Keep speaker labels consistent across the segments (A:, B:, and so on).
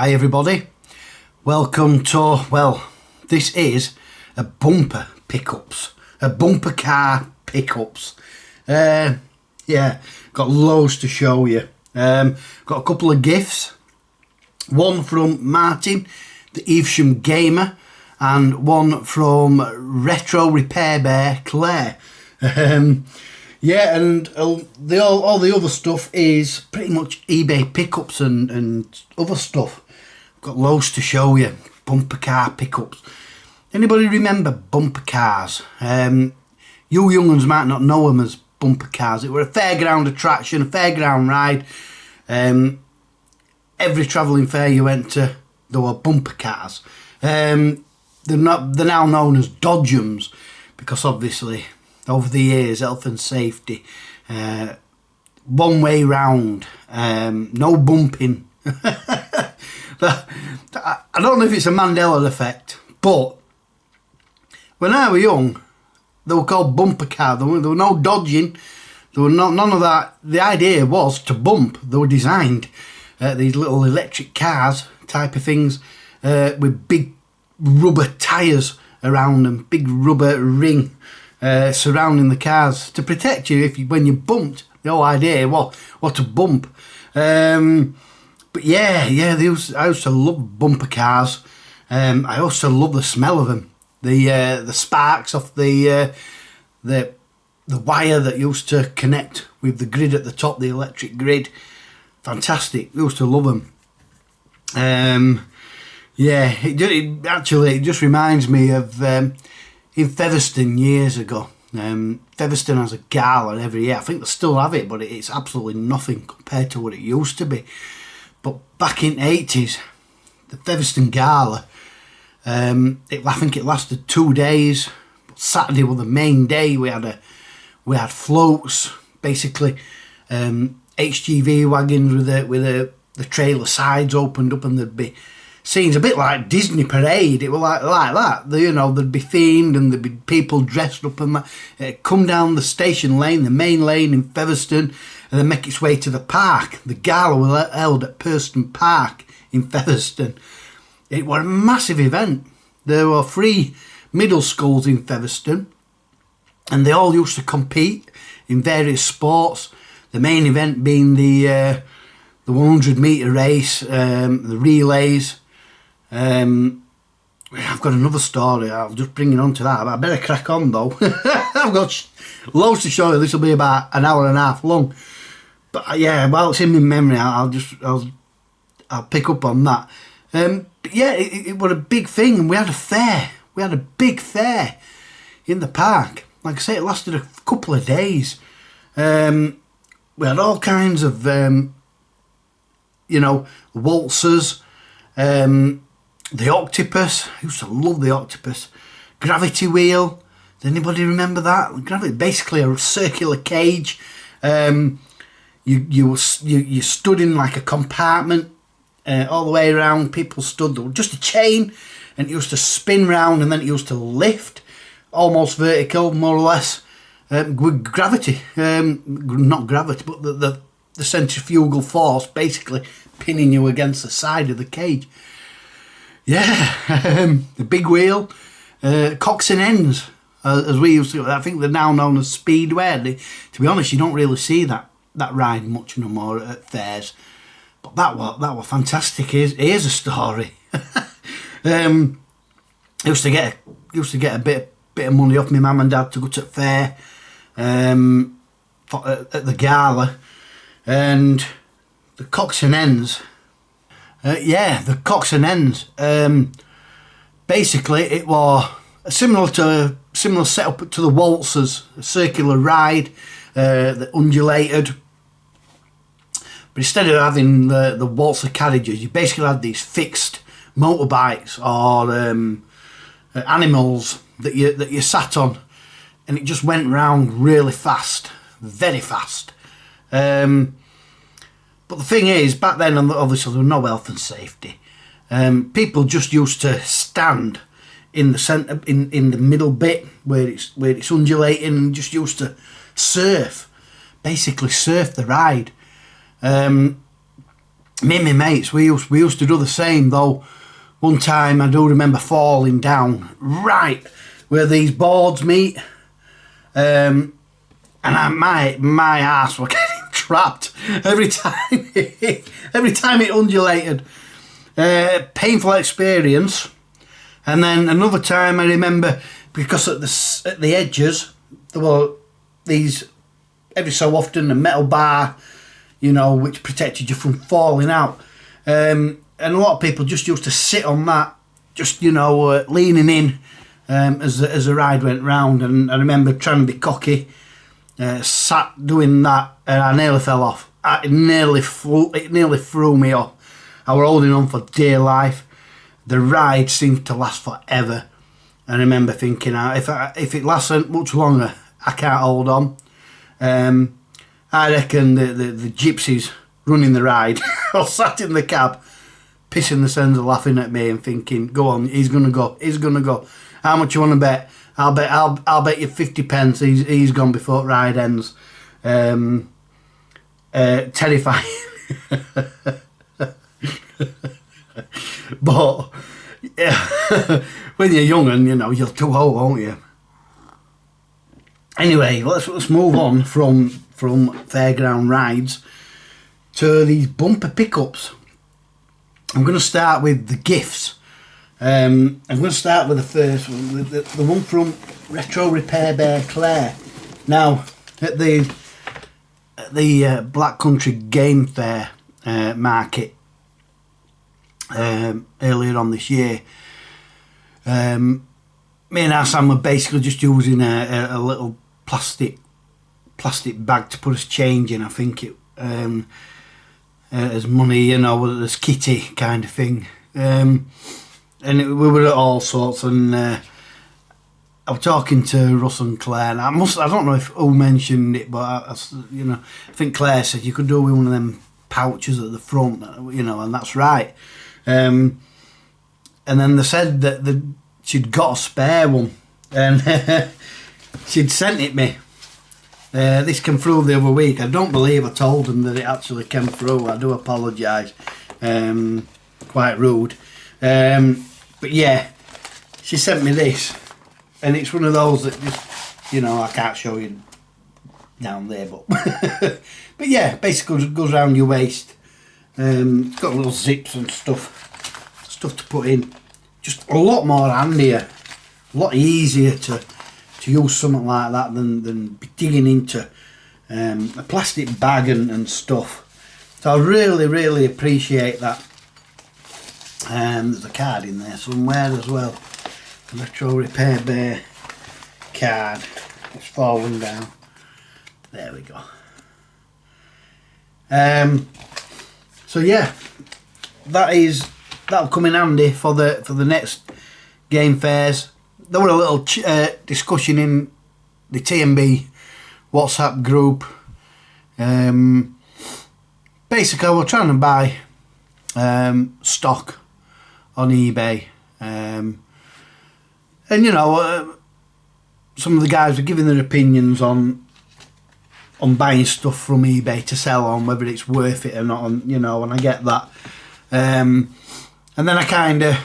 A: Hi everybody, welcome to, this is a bumper pickups, a bumper car pickups. Got loads to show you. Got a couple of gifts, one from Martin, the Evesham Gamer, and one from Retro Repair Bear, Claire. And all the other stuff is pretty much eBay pickups and other stuff. Got loads to show you. Bumper car pickups. Anybody remember bumper cars? You young ones might not know them as bumper cars. It were a fairground attraction, a fairground ride. Every travelling fair you went to, there were bumper cars. They're now known as Dodgems because obviously over the years, health and safety, one way round, no bumping. I don't know if it's a Mandela effect, but when I was young, they were called bumper cars. There were no dodging, there were none of that. The idea was to bump. They were designed, these little electric cars type of things, with big rubber tyres around them, big rubber ring surrounding the cars to protect you when you bumped. The whole idea was to bump. But I used to love bumper cars. I also love the smell of them. The sparks off the wire that used to connect with the grid at the top, the electric grid. Fantastic. I used to love them. It just reminds me of in Featherstone years ago. Featherstone has a gala every year. I think they still have it, but it's absolutely nothing compared to what it used to be. But back in the 80s, the Featherstone gala, I think it lasted 2 days. Saturday was the main day. We had floats, basically, HGV wagons with the trailer sides opened up, and there'd be scenes a bit like Disney Parade. It was like that. There'd be themed and there'd be people dressed up and that. It'd come down the station lane, the main lane in Featherstone, and then make its way to the park. The gala was held at Purston Park in Featherstone. It was a massive event. There were 3 middle schools in Featherstone, and they all used to compete in various sports. The main event being the 100 metre race, the relays. I've got another story. I'll just bring it on to that. I better crack on though. I've got loads to show you. This will be about an hour and a half long. But while it's in my memory, I'll pick up on that. It was a big thing, and we had a fair. We had a big fair in the park. Like I say, it lasted a couple of days. We had all kinds of waltzers, the octopus. I used to love the octopus. Gravity wheel. Does anybody remember that? Gravity, basically a circular cage. You stood in like a compartment all the way around. People stood. There was just a chain, and it used to spin round, and then it used to lift, almost vertical, more or less, with gravity. Not gravity, but the centrifugal force basically pinning you against the side of the cage. The big wheel, cocks and ends, as we used to. I think they're now known as speedway. To be honest, you don't really see that ride much no more at fairs. But that was fantastic. Here's a story. I used to get a bit of money off my mum and dad to go to the fair, at the gala, and the cocks and ends. The cocks and ends. Basically, it was similar setup to the waltzers, a circular ride that undulated. But instead of having the waltzer carriages, you basically had these fixed motorbikes or animals that you sat on, and it just went round really fast, very fast. But the thing is, back then, obviously there was no health and safety. People just used to stand in the centre, in the middle bit where it's undulating, and just used to surf, basically surf the ride. me and my mates, we used to do the same, though. One time I do remember falling down right where these boards meet, and my ass was getting trapped every time it undulated. Painful experience. And then another time I remember, because at the edges there were these, every so often, a metal bar, you know, which protected you from falling out. And a lot of people just used to sit on that, just, you know, leaning in as the ride went round. And I remember trying to be cocky, sat doing that, and I nearly fell off. It nearly threw me off. I was holding on for dear life. The ride seemed to last forever. I remember thinking, if it lasts much longer, I can't hold on. I reckon the gypsies running the ride all sat in the cab, pissing the sends of laughing at me and thinking, go on, he's gonna go. How much you want to bet? I'll bet you 50 pence he's gone before the ride ends. Terrifying. But yeah, when you're young and, you know, you're too old, won't you? Anyway, let's move on from fairground rides to these bumper pickups. I'm going to start with the gifts. I'm going to start with the first one, the one from Retro Repair Bear Clare. Now, at the Black Country Game Fair market earlier on this year, me and Hassan were basically just using a little plastic bag to put us change in. I think it as money, you know, as kitty kind of thing. And we were at all sorts, and I was talking to Russ and Claire, and I don't know if who mentioned it, but I think Claire said you could do with one of them pouches at the front, you know, and that's right. And then they said that she'd got a spare one, and she'd sent it me. This came through the other week. I don't believe I told them that it actually came through. I do apologise. Quite rude. But yeah, she sent me this, and it's one of those that just, you know, I can't show you down there, but but yeah, basically it goes around your waist. It's got little zips and stuff to put in. Just a lot more handier, a lot easier to use something like that than be digging into a plastic bag and stuff. So I really appreciate that. There's a card in there somewhere as well. The Retro Repair Bear card. It's fallen down. There we go. So yeah, that'll come in handy for the next game fairs. There were a little discussion in the TMB WhatsApp group. Basically, we're trying to buy stock on eBay, and you know, some of the guys are giving their opinions on buying stuff from eBay to sell on, whether it's worth it or not, and you know, and I get that. And then it kind of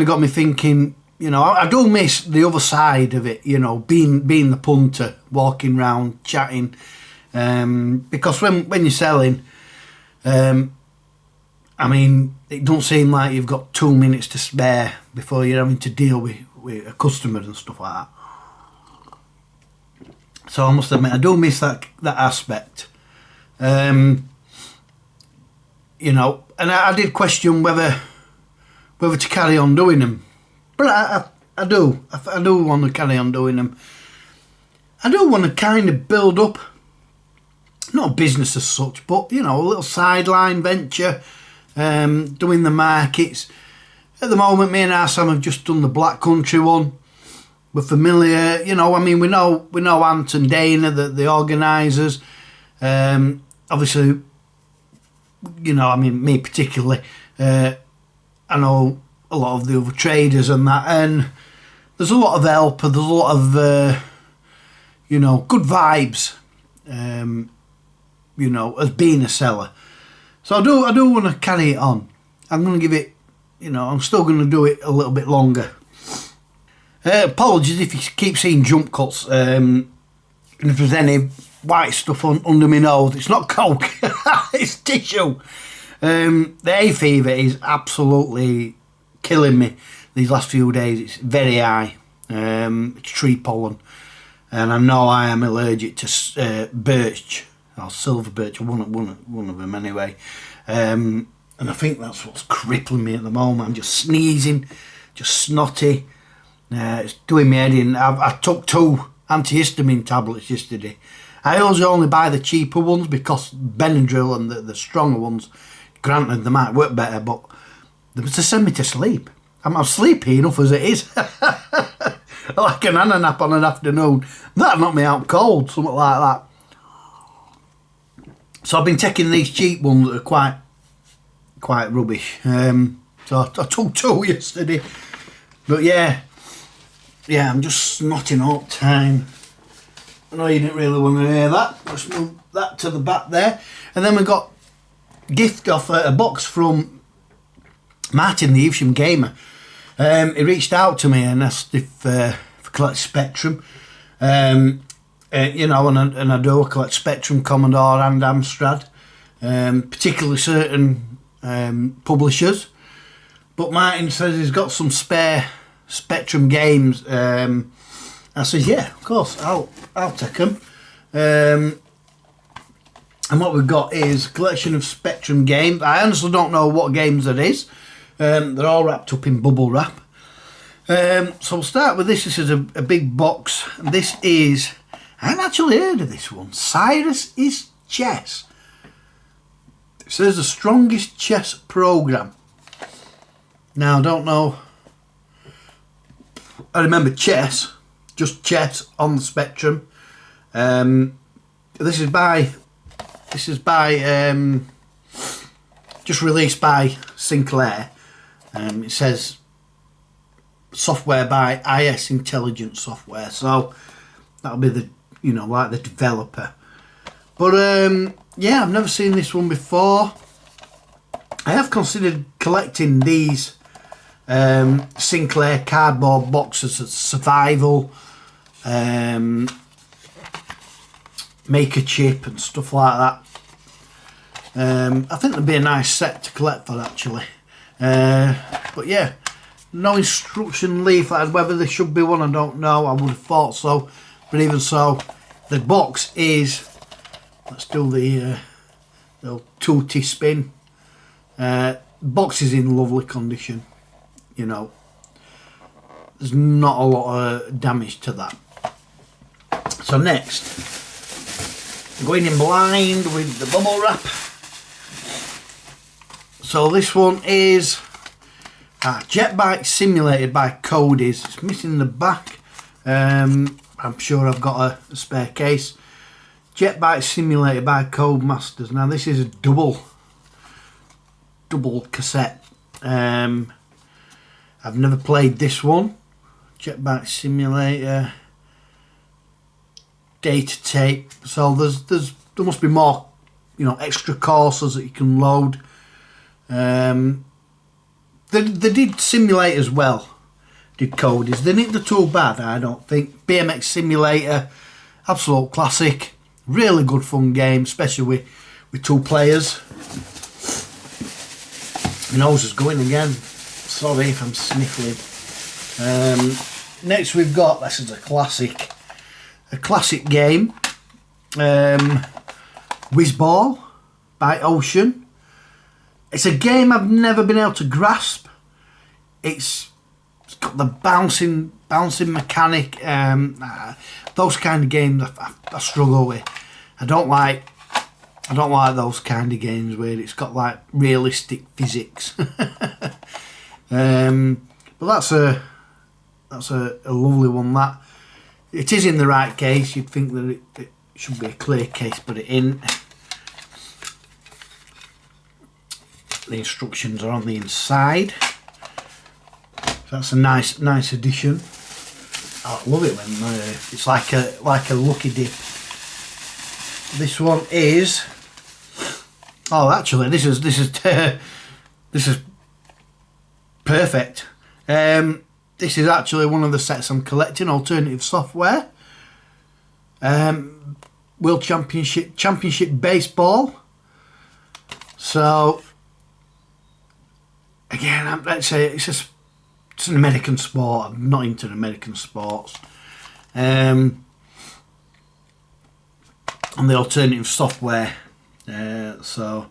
A: got me thinking, you know, I do miss the other side of it, you know, being the punter, walking round, chatting, because when you're selling, I mean, it don't seem like you've got 2 minutes to spare before you're having to deal with a customer and stuff like that. So I must admit, I do miss that aspect. You know, and I did question whether to carry on doing them, but I do want to carry on doing them. I do want to kind of build up, not a business as such, but you know, a little sideline venture, doing the markets. At the moment, me and Arsam have just done the Black Country one. We're familiar, you know. I mean, we know Ant and Dana, the organisers. Obviously, you know, I mean, me particularly, I know a lot of the other traders and that, and there's a lot of help, there's a lot of, you know, good vibes, you know, as being a seller. So I do want to carry it on. I'm going to give it, I'm still going to do it a little bit longer. Apologies if you keep seeing jump cuts. If there's any white stuff under my nose, it's not coke, it's tissue. The hay fever is absolutely killing me these last few days. It's very high. It's tree pollen, and I know I am allergic to birch, or silver birch, one of them anyway. And I think that's what's crippling me at the moment. I'm just sneezing, just snotty. It's doing me head in. I took 2 antihistamine tablets yesterday. I always only buy the cheaper ones because Benadryl and the stronger ones, granted they might work better, but they to send me to sleep. I'm sleepy enough as it is. Like an nana nap on an afternoon. That knocked me out cold, something like that. So I've been taking these cheap ones that are quite rubbish. So I took 2 yesterday. But yeah, I'm just snotting all the time. I know you didn't really want to hear that. Let's move that to the back there. And then we got gift off a box from Martin, the Evesham Gamer. He reached out to me and asked if I collect Spectrum. And I do. I collect Spectrum, Commodore and Amstrad. Particularly certain publishers. But Martin says he's got some spare Spectrum games. I said, yeah, of course, I'll take them. And what we've got is a collection of Spectrum games. I honestly don't know what games it is. They're all wrapped up in bubble wrap. So we'll start with this. This is a big box. And this is, I haven't actually heard of this one. Cyrus is Chess. It says the strongest chess program. Now, I don't know. I remember chess. Just chess on the Spectrum. This is by just released by Sinclair. It says software by IS Intelligent Software, so that'll be the like the developer. But yeah, I've never seen this one before. I have considered collecting these Sinclair cardboard boxes as survival, make a chip and stuff like that. I think that'd be a nice set to collect for actually. But yeah, no instruction leaflet. Whether there should be one, I don't know. I would have thought so, but even so, the box is. Let's do the tooty spin. Box is in lovely condition. There's not a lot of damage to that. So next, going in blind with the bubble wrap. So this one is Jet Bike Simulated by Cody's. It's missing the back. I'm sure I've got a spare case. Jet Bike Simulated by Codemasters. Now this is a double cassette. I've never played this one. Jet Bike Simulator. Data tape. So there must be more, extra courses that you can load. They did simulate as well. Did Cody's. They didn't do too bad, I don't think. BMX Simulator, absolute classic. Really good fun game, especially with 2 players. My nose is going again. Sorry if I'm sniffling. Next we've got, this is a classic game. Whizball by Ocean. It's a game I've never been able to grasp. It's got the bouncing mechanic. Those kind of games I struggle with. I don't like those kind of games where it's got like realistic physics. But that's a lovely one. That it is in the right case. You'd think that it should be a clear case, but it isn't. The instructions are on the inside. So that's a nice addition. I love it when it's like a lucky dip. This one is Oh, actually, this is this is perfect. This is actually one of the sets I'm collecting. Alternative Software. World Championship Baseball. So again, let's say it's an American sport. I'm not into American sports. On the Alternative Software, so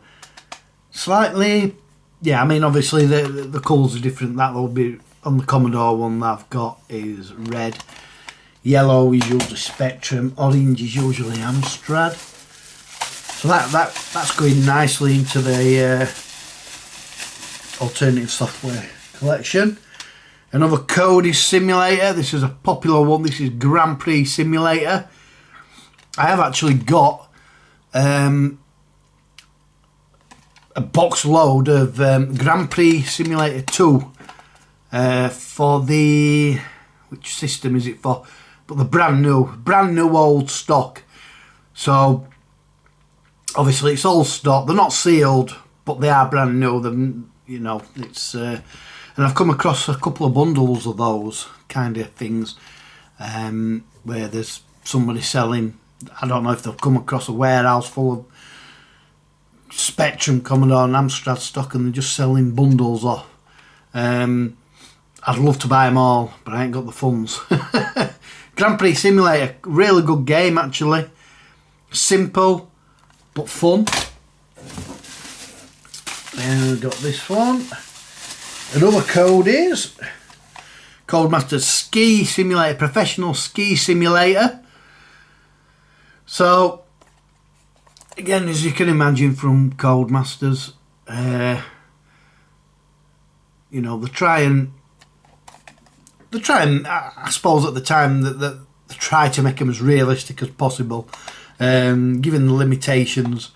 A: slightly, yeah. I mean, obviously the colours are different. That will be on the Commodore one that I've got is red. Yellow is usually Spectrum. Orange is usually Amstrad. So that's going nicely into the Alternative Software collection. Another Cody Simulator. This is a popular one. This is Grand Prix Simulator. I have actually got a box load of Grand Prix Simulator 2 for the... Which system is it for? But the brand new old stock. So obviously it's old stock. They're not sealed, but they are brand new. You know, it's and I've come across a couple of bundles of those kind of things where there's somebody selling. I don't know if they've come across a warehouse full of Spectrum, Commodore and Amstrad stock and they're just selling bundles off. I'd love to buy them all, but I ain't got the funds. Grand Prix Simulator, really good game actually. Simple, but fun. And we've got this one. Another code is Codemasters Ski Simulator, Professional Ski Simulator. So, again, as you can imagine from Codemasters, you know, they try and I suppose at the time that they try to make them as realistic as possible, given the limitations.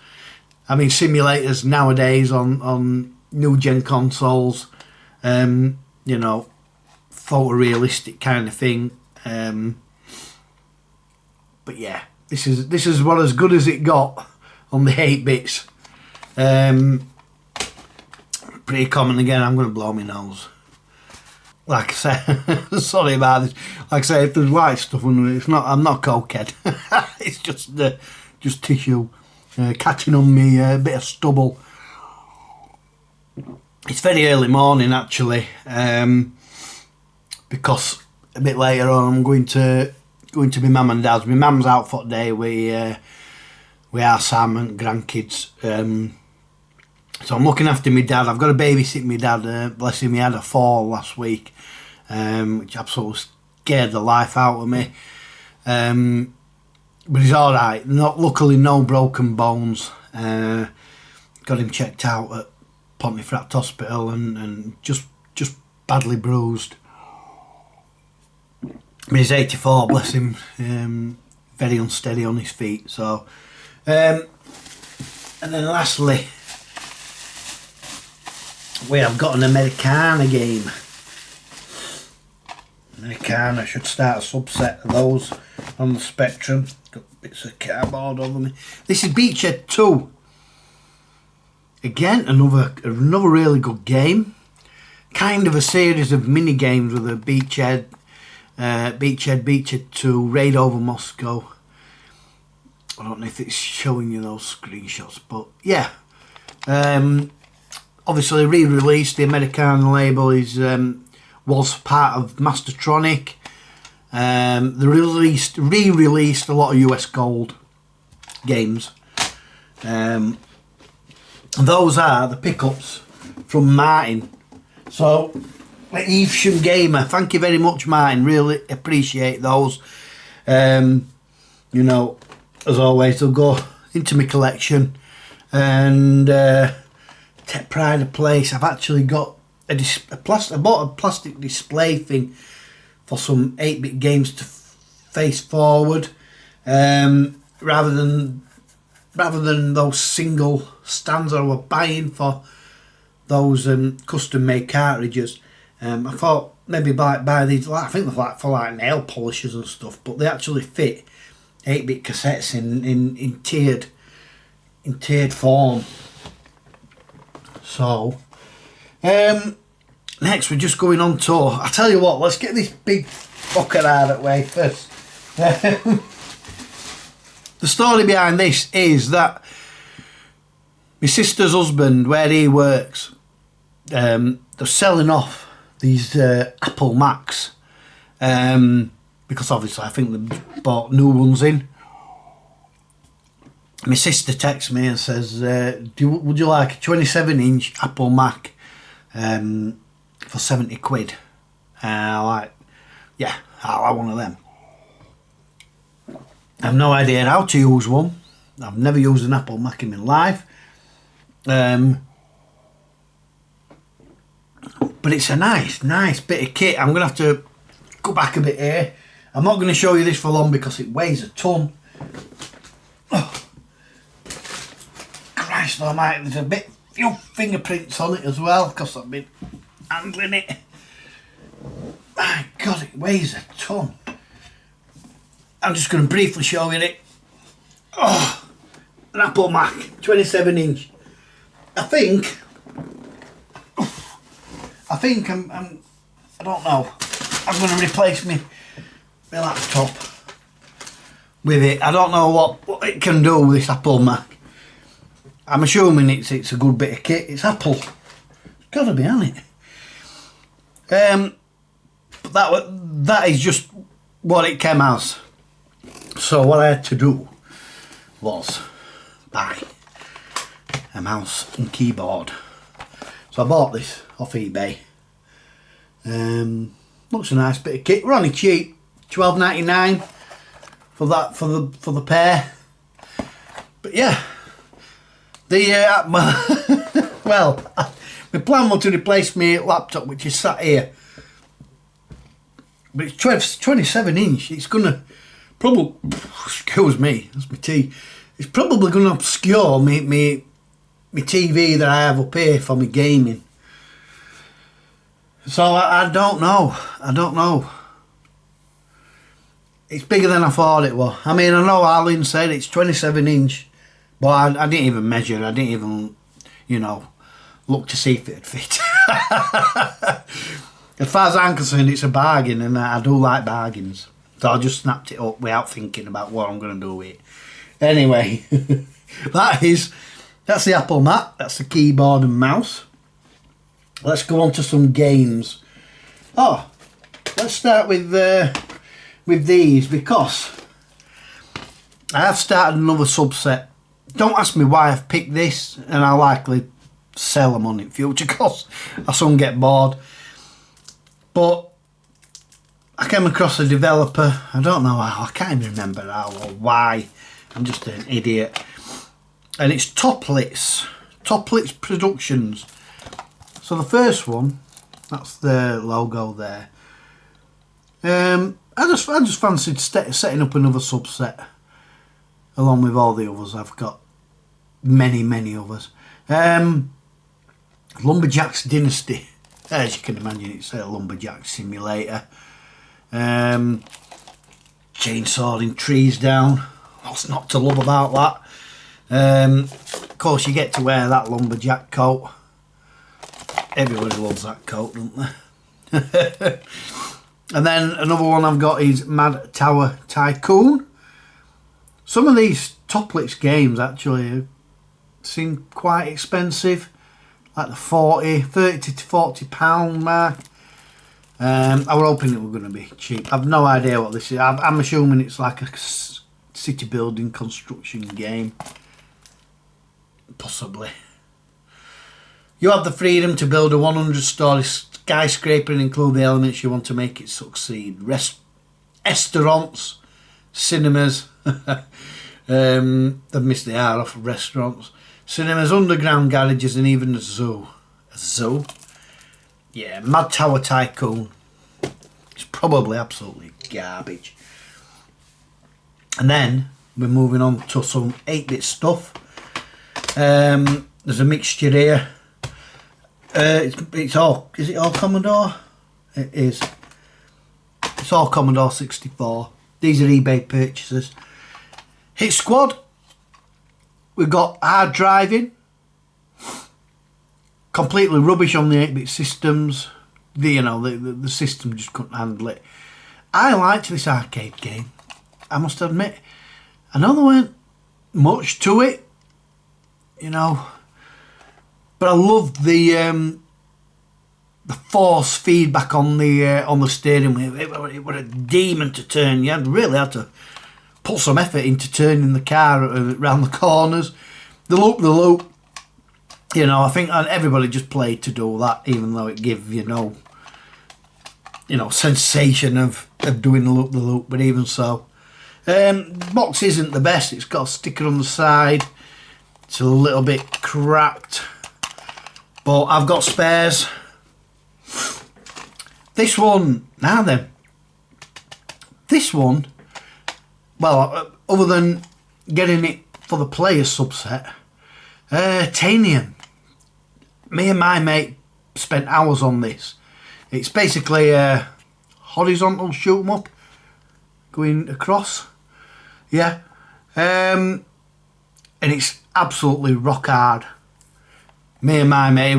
A: I mean, simulators nowadays on new gen consoles, you know, photorealistic kind of thing. But yeah, this is what as good as it got on the 8 bits. Pretty common again. I'm going to blow my nose. Like I said, sorry about this. Like I say, if there's white stuff under it, it's not. I'm not cokehead. It's just tissue catching on me a bit of stubble. It's very early morning actually, because a bit later on I'm going to my mum and dad's. My mum's out for the day with our Sam and grandkids. So I'm looking after my dad. I've got to babysit my dad. Bless him, he had a fall last week, which absolutely scared the life out of me. But he's all right. Luckily, no broken bones. Got him checked out at Pontefract Hospital and just badly bruised. But he's 84, bless him. Very unsteady on his feet. So, and then lastly, we have got an Americana game. Americana, should start a subset of those on the Spectrum. Got bits of cardboard over me. This is Beachhead 2. Again, another really good game. Kind of a series of mini games with a Beachhead, Beachhead 2, Raid Over Moscow. I don't know if it's showing you those screenshots, but yeah. Obviously re-released. The Americana label was part of Mastertronic. They re-released a lot of US Gold games. And those are the pickups from Martin. So, Evesham Gamer, thank you very much, Martin. Really appreciate those. You know, as always, they'll go into my collection and take pride of place. I've actually got I bought a plastic display thing for some 8-bit games to face forward, rather than those single stands I were buying for those custom made cartridges. I thought maybe buy these. I think they're like for like nail polishers and stuff, but they actually fit 8-bit cassettes in tiered form. So, next we're just going on tour. I tell you what, let's get this big fucker out of the way first. The story behind this is that my sister's husband, where he works, they're selling off these Apple Macs, because obviously I think they bought new ones in. My sister texts me and says, would you like a 27-inch Apple Mac for 70 quid? And I'm like, yeah, I'll have one of them. I have no idea how to use one. I've never used an Apple Mac in my life. But it's a nice bit of kit. I'm going to have to go back a bit here. I'm not going to show you this for long because it weighs a ton. Oh. Christ almighty, there's a few fingerprints on it as well because I've been handling it. My God, it weighs a ton. I'm just going to briefly show you it. Oh, an Apple Mac, 27-inch. I think I don't know. I'm going to replace my laptop with it. I don't know what it can do with this Apple Mac. I'm assuming it's a good bit of kit. It's Apple. It's got to be on it. But that is just what it came as. So what I had to do was buy a mouse and keyboard. So I bought this off eBay. Looks a nice bit of kit. We're only cheap, $12.99 for that for the pair. But yeah, well, my plan was to replace my laptop, which is sat here. But it's 27-inch. It's gonna probably, excuse me, that's my tea. It's probably gonna obscure me TV that I have up here for my gaming. So I don't know. It's bigger than I thought it was. I mean, I know Alan said it's 27-inch, but I didn't even measure. I didn't even, look to see if it'd fit. As far as I'm concerned, it's a bargain, and I do like bargains. So I just snapped it up without thinking about what I'm going to do with it. Anyway, that's the Apple Mac. That's the keyboard and mouse. Let's go on to some games. Oh, let's start with these because I have started another subset. Don't ask me why I've picked this, and I'll likely sell them on in future because I soon get bored. But I came across a developer. I don't know how. I can't even remember how or why. I'm just an idiot. And it's Toplitz Productions. So the first one, that's the logo there. I just fancied setting up another subset along with all the others. I've got many others. Lumberjacks Dynasty. As you can imagine, it's a lumberjack simulator. Chainsawing trees down. What's not to love about that? Of course, you get to wear that lumberjack coat. Everybody loves that coat, don't they? And then another one I've got is Mad Tower Tycoon. Some of these Toplitz games actually seem quite expensive, like the 30 to £40 mark. I was hoping it was going to be cheap. I've no idea what this is. I'm assuming it's like a city building construction game. Possibly. You have the freedom to build a 100-story skyscraper and include the elements you want to make it succeed. Restaurants, cinemas. They've missed the R off of restaurants. Cinemas, underground garages, and even a zoo. A zoo? Yeah, Mad Tower Tycoon. It's probably absolutely garbage. And then we're moving on to some 8-bit stuff. There's a mixture here. It's all, is it all Commodore? It is. It's all Commodore 64. These are eBay purchases. Hit Squad. We've got hard driving. completely rubbish on the 8-bit systems. The system just couldn't handle it. I liked this arcade game, I must admit. I know there weren't much to it, but I loved the force feedback on the steering wheel. It was a demon to turn. You really had to put some effort into turning the car around the corners. The loop. I think everybody just played to do that, even though it gave sensation of doing the loop. But even so, box isn't the best. It's got a sticker on the side. It's a little bit cracked, but I've got spares. This one, well, other than getting it for the player subset, Tanium. Me and my mate spent hours on this. It's basically a horizontal shoot 'em up, going across. Yeah. And it's absolutely rock hard. Me and my mate,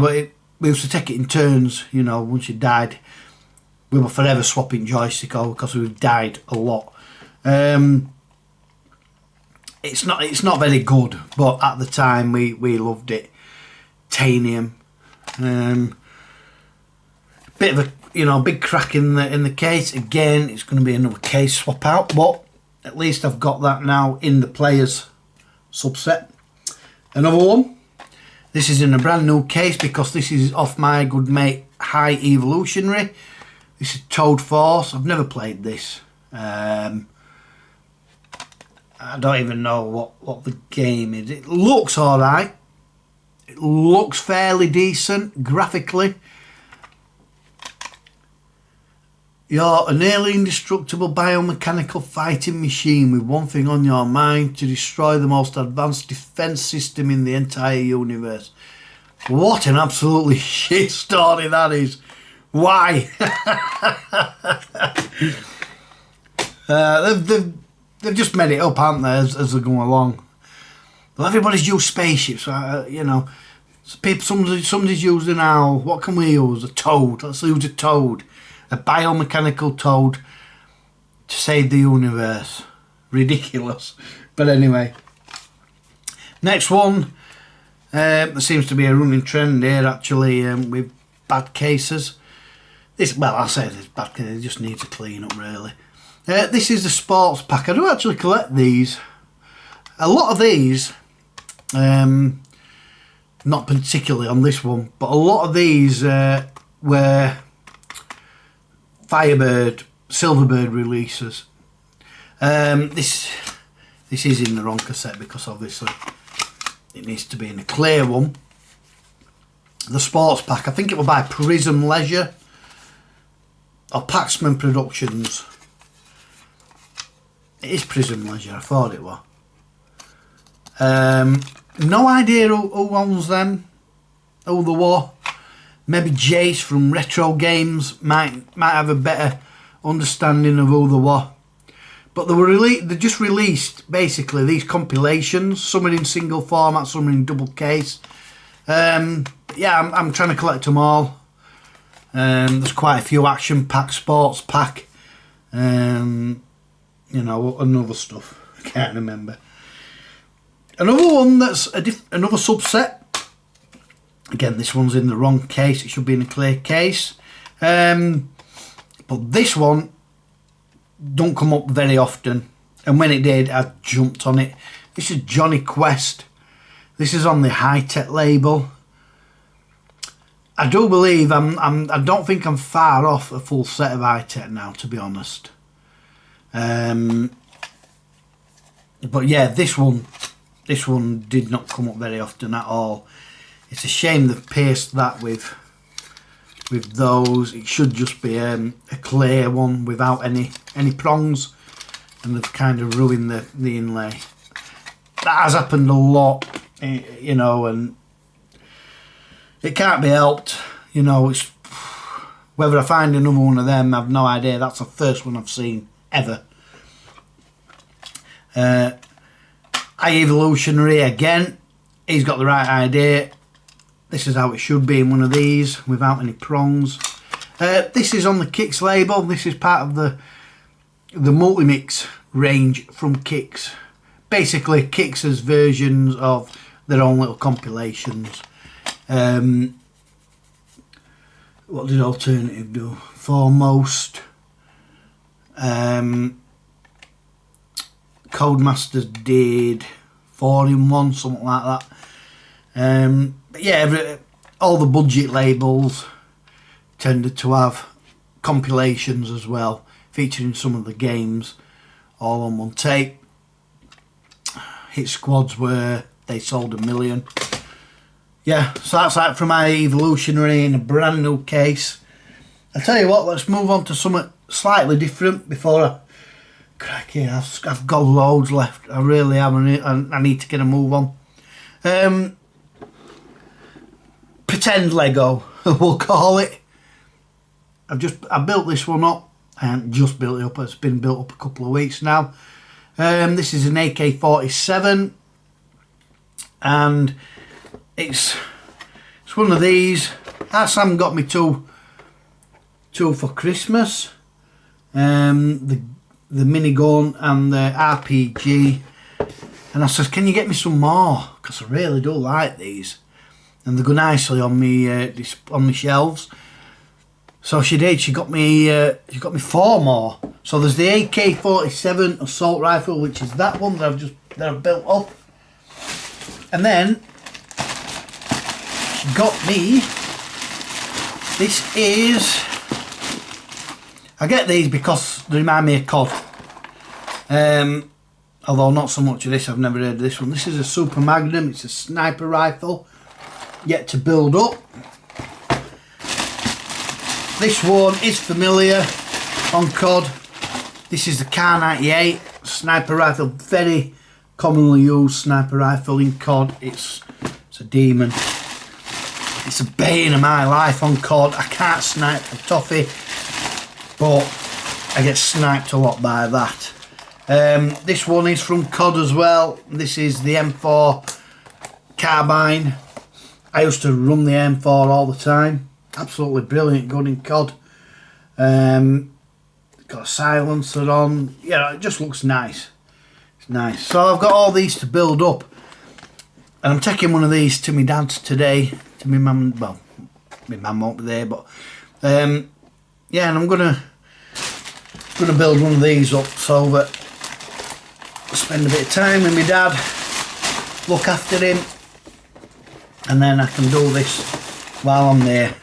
A: we used to take it in turns, once you died. We were forever swapping joystick over because we died a lot. It's not very good, but at the time we loved it. Tanium. Bit of a big crack in the case. Again, it's going to be another case swap out, but at least I've got that now in the players subset. Another one. This is in a brand new case because this is off my good mate High Evolutionary. This is Toad Force. I've never played this. I don't even know what the game is. It looks alright. It looks fairly decent graphically. You're a nearly indestructible biomechanical fighting machine with one thing on your mind: to destroy the most advanced defense system in the entire universe. What an absolutely shit story that is. Why? They've just made it up, haven't they, as they're going along. Well, everybody's used spaceships, somebody's used an owl. What can we use? A toad. Let's use a toad. A biomechanical toad to save the universe. Ridiculous. But anyway. Next one. There seems to be a running trend here, actually, with bad cases. I say this bad case, it just needs a clean up, really. This is the sports pack. I do actually collect these. A lot of these, not particularly on this one, but a lot of these were Firebird, Silverbird releases. This is in the wrong cassette because obviously it needs to be in a clear one. The sports pack, I think it was by Prism Leisure or Paxman Productions. It is Prism Leisure, I thought it was. No idea who owns them, who they were. Maybe Jace from Retro Games might have a better understanding of who they were. But they just released basically these compilations. Some are in single format, some are in double case. Yeah, I'm trying to collect them all. There's quite a few action pack, sports pack, and other stuff. I can't remember. Another one that's another subset. Again, this one's in the wrong case. It should be in a clear case. But this one don't come up very often. And when it did, I jumped on it. This is Johnny Quest. This is on the Hi-Tech label. I do believe I don't think I'm far off a full set of Hi-Tech now, to be honest. But yeah, this one did not come up very often at all. It's a shame they've pasted that with those. It should just be a clear one without any prongs, and they've kind of ruined the inlay. That has happened a lot, and it can't be helped. It's whether I find another one of them, I've no idea. That's the first one I've seen ever. High Evolutionary again. He's got the right idea. this is how it should be in one of these, without any prongs. This is on the Kicks label. This is part of the Multimix range from Kicks. Basically, Kicks' versions of their own little compilations. What did Alternative do? Foremost. Codemasters did 4-in-1, something like that. But yeah, all the budget labels tended to have compilations as well, featuring some of the games all on one tape. Hit Squads they sold 1 million. Yeah, so that's that for my Evolutionary in a brand new case. I'll tell you what, let's move on to something slightly different before I... Cracky, I've got loads left. I really have, and I need to get a move on. Pretend Lego, we'll call it. I built this one up. I haven't just built it up, it's been built up a couple of weeks now. This is an AK-47, and it's one of these. Sam got me two for Christmas. The minigun and the RPG, and I says, can you get me some more, because I really do like these, and they go nicely on me shelves. So she did. She got me 4 more. So there's the AK-47 assault rifle, which is that one that I've built up, and then she got me. This is. I get these because they remind me of COD. Although not so much of this, I've never heard of this one. This is a Super Magnum, it's a sniper rifle, yet to build up. This one is familiar on COD. This is the Kar 98 sniper rifle, very commonly used sniper rifle in COD. It's a demon. It's a bane of my life on COD. I can't snipe for toffee, but I get sniped a lot by that. This one is from COD as well. This is the M4 carbine. I used to run the M4 all the time. Absolutely brilliant gun in COD. Got a silencer on. Yeah, it just looks nice. It's nice. So I've got all these to build up, and I'm taking one of these to my dad's today. To my mum. Well, my mum won't be there, but yeah, and I'm gonna build one of these up so that I spend a bit of time with my dad, look after him, and then I can do this while I'm there.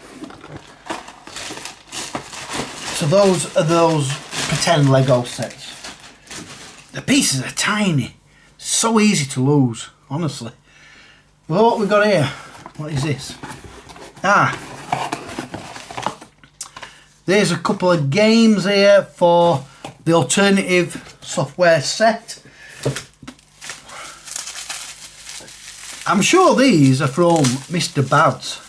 A: So those are those pretend Lego sets. The pieces are tiny, so easy to lose, honestly. Well, what we got here? What is this? There's a couple of games here for the Alternative software set. I'm sure these are from Mr. Bads,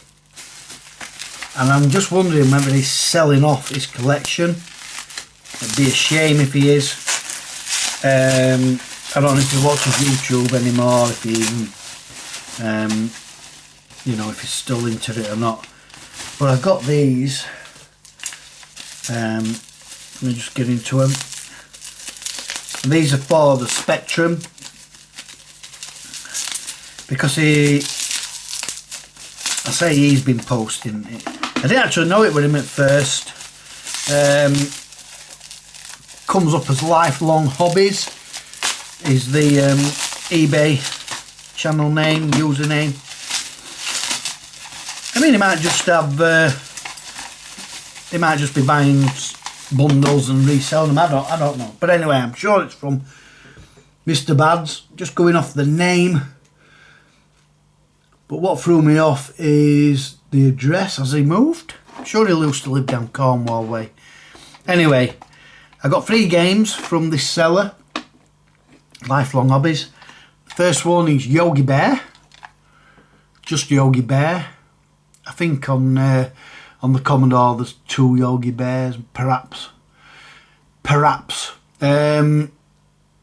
A: and I'm just wondering whether he's selling off his collection. It'd be a shame if he is. I don't know if he watches YouTube anymore, if he even, you know, if he's still into it or not. But I got these. Let me just get into them. These are for the Spectrum, because he's been posting it. I didn't actually know it with him at first. Comes up as Lifelong Hobbies is the eBay channel name, username. I mean, he might just have they might just be buying bundles and reselling them. I don't know. But anyway, I'm sure it's from Mr. Bads. Just going off the name. But what threw me off is the address. Has he moved? I'm sure he used to live down Cornwall way. Anyway, I got 3 games from this seller, Lifelong Hobbies. The first one is Yogi Bear. Just Yogi Bear. I think on the Commodore there's 2 Yogi Bears, perhaps.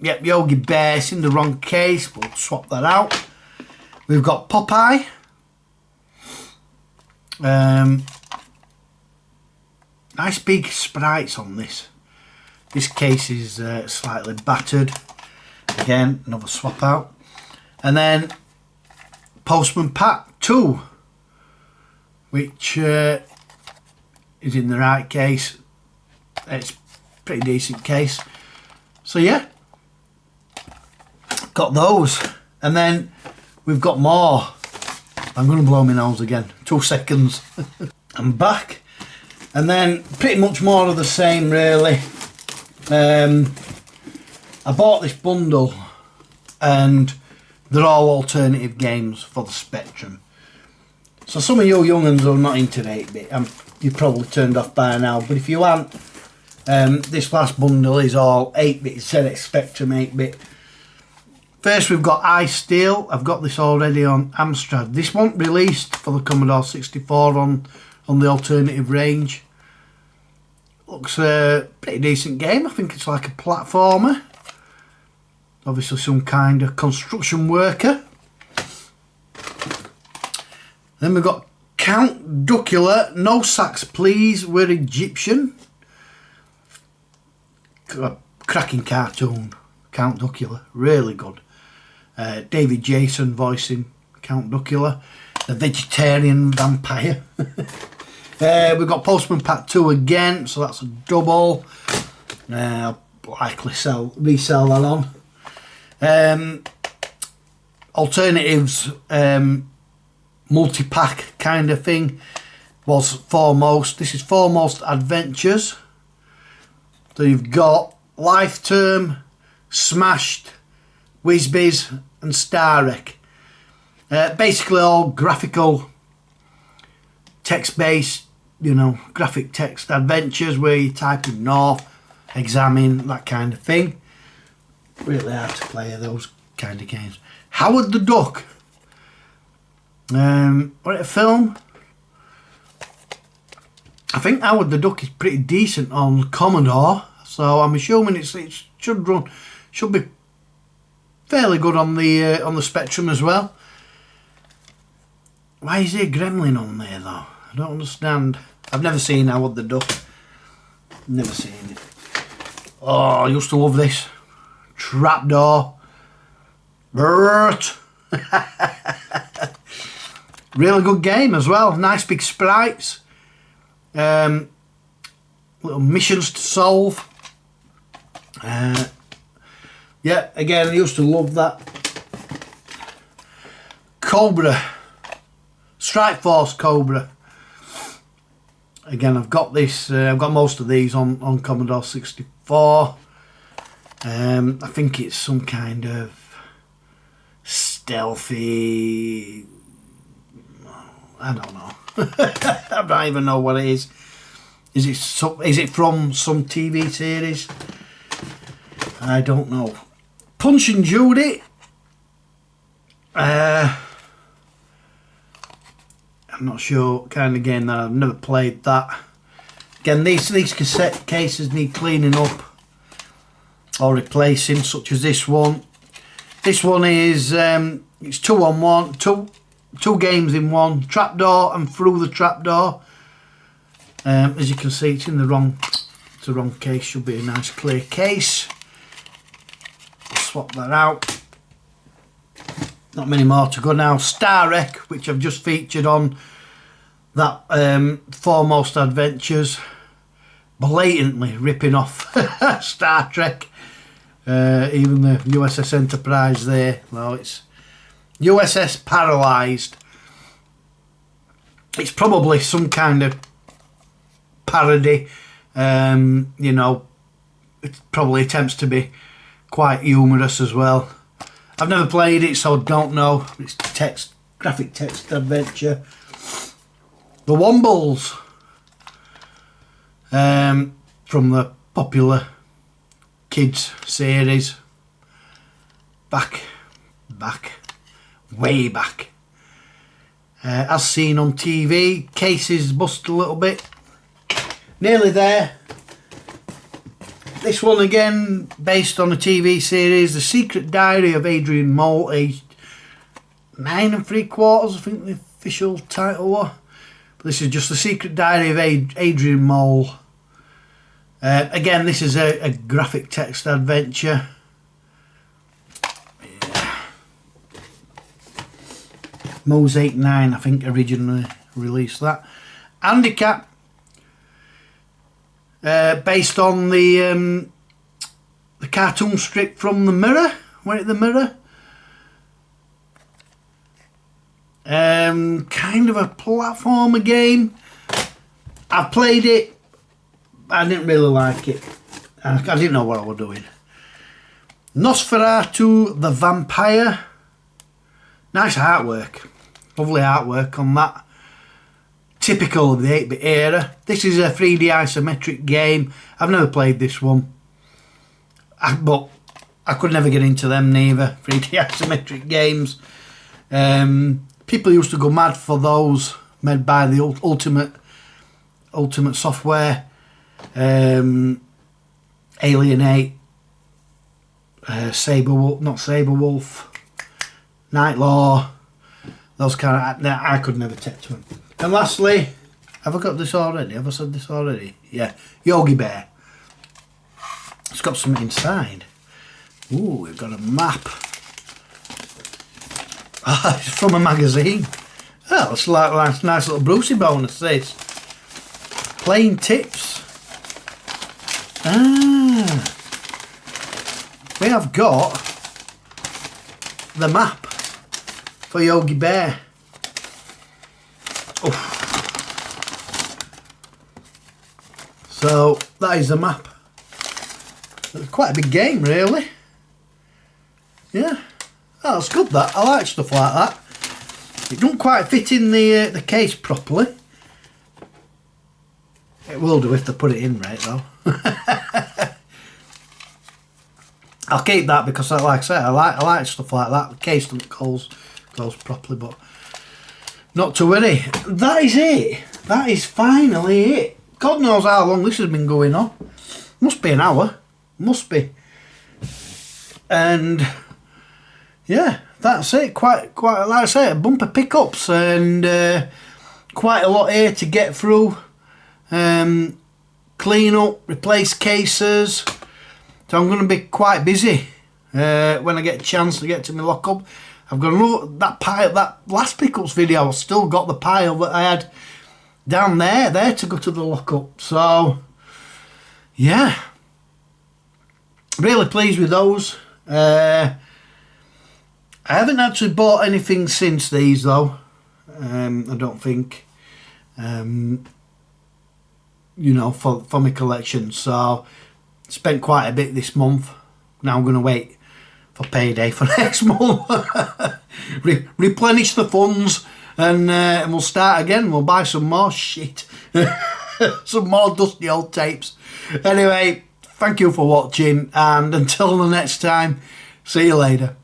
A: Yep, Yogi Bear. It's in the wrong case. We'll swap that out. We've got Popeye. Nice big sprites on this. This case is slightly battered. Again, another swap out. And then Postman Pat 2, which is in the right case. It's a pretty decent case. So yeah, got those. And then we've got more. I'm going to blow my nose again. 2 seconds. I'm back. And then pretty much more of the same really. I bought this bundle and they're all alternative games for the Spectrum. So some of you young'uns who are not into 8-bit, you've probably turned off by now, but if you aren't, this last bundle is all 8-bit, ZX Spectrum 8-bit. First we've got Ice Steel. I've got this already on Amstrad. This wasn't released for the Commodore 64 on the alternative range. Looks a pretty decent game. I think it's like a platformer. Obviously some kind of construction worker. Then we've got Count Duckula. No sacks please, we're Egyptian. Cracking cartoon. Count Duckula, really good. David Jason voicing Count Duckula, the vegetarian vampire. We've got Postman Pat 2 again, so that's a double. I'll likely resell that on. Alternatives, multi-pack kind of thing was Foremost. This is Foremost Adventures. So you've got Life Term, Smashed, WizBiz and Starrec. Basically all graphical, text-based, you know, graphic text adventures where you type in North, examine, that kind of thing. Really hard to play those kind of games. Howard the Duck. What a film. I think Howard the Duck is pretty decent on Commodore, so I'm assuming it should be fairly good on the Spectrum as well. Why is there a gremlin on there though? I don't understand. I've never seen Howard the Duck. Never seen it. Oh, I used to love this. Trapdoor. Bert. Really good game as well. Nice big sprites. Little missions to solve. Yeah, again, I used to love that. Cobra. Strike Force Cobra. Again, I've got this. I've got most of these on Commodore 64. I think it's some kind of stealthy. I don't know. I don't even know what it is. Is it from some TV series? I don't know. Punch and Judy. I'm not sure. Kind of game that I've never played that. Again, these cassette cases need cleaning up or replacing, such as this one. This one is it's 2-on-1, two games in one. Trapdoor and Through the Trapdoor. As you can see, it's in the wrong case. Should be a nice clear case. Swap that out. Not many more to go now. Starrec, which I've just featured on that Foremost Adventures, blatantly ripping off Star Trek. Even the USS Enterprise there. No, it's USS Paralysed. It's probably some kind of parody. You know, it probably attempts to be quite humorous as well. I've never played it, so I don't know. It's graphic text adventure. The Wombles, from the popular kids series, way back. As seen on TV, cases busted a little bit. Nearly there. This one again, based on a TV series, The Secret Diary of Adrian Mole, aged 9 3/4, I think the official title was. This is just The Secret Diary of Adrian Mole. Again, this is a graphic text adventure. Yeah. Mosaic 9, I think, originally released that. Handicap. Based on the cartoon strip from The Mirror. Went it The Mirror? Kind of a platformer game. I've played it. I didn't really like it. I didn't know what I was doing. Nosferatu the Vampire. Nice artwork. Lovely artwork on that. Typical of the 8-bit era. This is a 3D isometric game. I've never played this one. But I could never get into them neither. 3D isometric games. People used to go mad for those made by the Ultimate Software. Alien 8. Saberwolf. Nightlaw. Those kind of... I could never take to them. And lastly, have I got this already? Have I said this already? Yeah. Yogi Bear. It's got something inside. Ooh, we've got a map. Ah, it's from a magazine. Oh, it's like a nice little Brucey bonus, this. Playing tips. Ah. We have got the map for Yogi Bear. Oh. So that is the map. It's quite a big game, really. Yeah, oh, that's good. That I like stuff like that. It don't quite fit in the case properly. It will do if they put it in right though. I'll keep that because, like I say, I like stuff like that. The case doesn't close properly, but not to worry. That is it. That is finally it. God knows how long this has been going on. Must be an hour. Must be. And yeah, that's it. Quite like I say, bumper pickups and quite a lot here to get through. Clean up, replace cases. So I'm going to be quite busy when I get a chance to get to my lockup. I've got that pile, that last pickups video, I've still got the pile that I had down there to go to the lockup. So yeah, really pleased with those. I haven't actually bought anything since these though. I don't think. You know, for my collection. So spent quite a bit this month. Now I'm going to wait for payday for next month. Replenish the funds and we'll start again. We'll buy some more shit. Some more dusty old tapes. Anyway, thank you for watching, and until the next time, see you later.